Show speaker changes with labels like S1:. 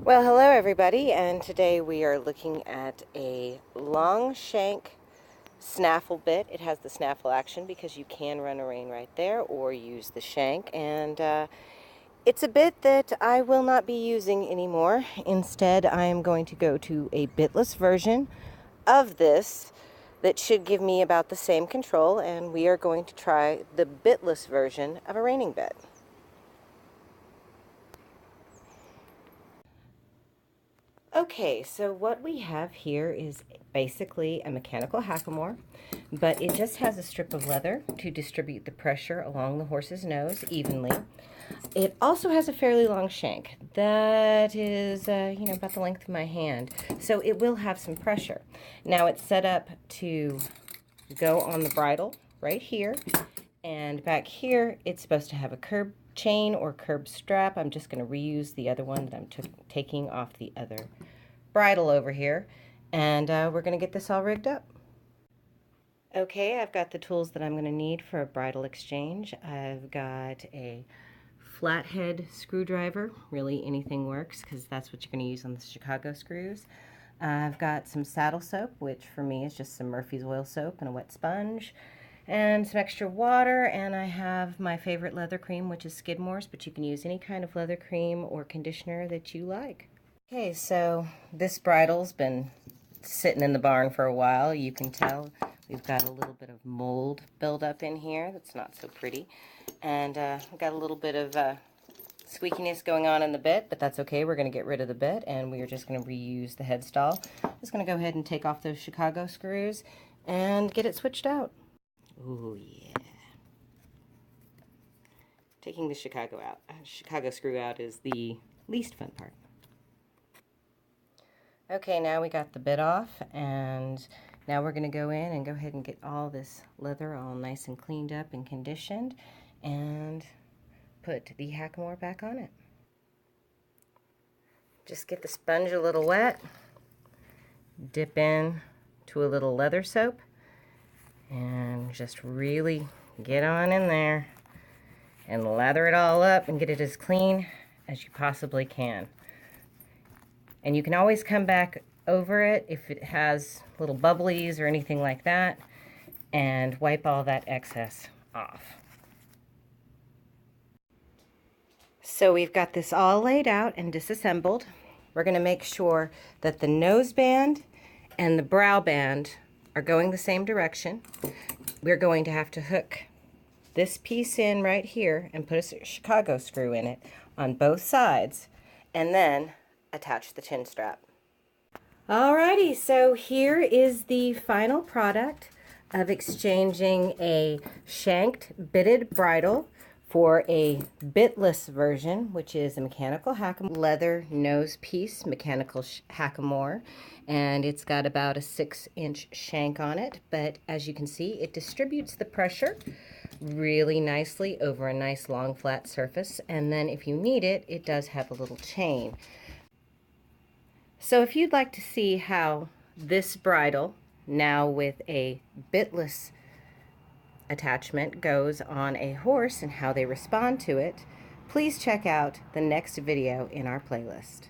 S1: Well, hello everybody, and today we are looking at a long shank snaffle bit. It has the snaffle action because you can run a rein right there or use the shank, and it's a bit that I will not be using anymore. Instead, I am going to go to a bitless version of this that should give me about the same control, and we are going to try the bitless version of a reining bit. Okay, so what we have here is basically a mechanical hackamore, but it just has a strip of leather to distribute the pressure along the horse's nose evenly. It also has a fairly long shank that is, about the length of my hand, so it will have some pressure. Now it's set up to go on the bridle right here, and back here it's supposed to have a curb chain or curb strap. I'm just going to reuse the other one that I'm taking off the other bridle over here, and we're going to get this all rigged up. Okay, I've got the tools that I'm going to need for a bridal exchange. I've got a flathead screwdriver. Really anything works because that's what you're going to use on the Chicago screws. I've got some saddle soap, which for me is just some Murphy's oil soap and a wet sponge, and some extra water, and I have my favorite leather cream, which is Skidmore's, but you can use any kind of leather cream or conditioner that you like. Okay, so this bridle's been sitting in the barn for a while. You can tell we've got a little bit of mold buildup in here that's not so pretty, and we've got a little bit of squeakiness going on in the bit, but that's okay. We're going to get rid of the bit, and we are just going to reuse the head stall. Just going to go ahead and take off those Chicago screws and get it switched out. Ooh, yeah. Taking the Chicago screw out is the least fun part. Okay, now we got the bit off, and now we're going to go in and go ahead and get all this leather all nice and cleaned up and conditioned, and put the hackamore back on it. Just get the sponge a little wet, dip in to a little leather soap, and just really get on in there and lather it all up and get it as clean as you possibly can. And you can always come back over it if it has little bubblies or anything like that, and wipe all that excess off. So we've got this all laid out and disassembled. We're going to make sure that the nose band and the brow band are going the same direction. We're going to have to hook this piece in right here and put a Chicago screw in it on both sides, and then attach the chin strap. Alrighty, so here is the final product of exchanging a shanked bitted bridle for a bitless version, which is a mechanical hackamore, leather nose piece, mechanical hackamore, and it's got about a 6-inch shank on it, but as you can see, it distributes the pressure really nicely over a nice long flat surface, and then if you need it, it does have a little chain. So if you'd like to see how this bridle, now with a bitless attachment, goes on a horse and how they respond to it, please check out the next video in our playlist.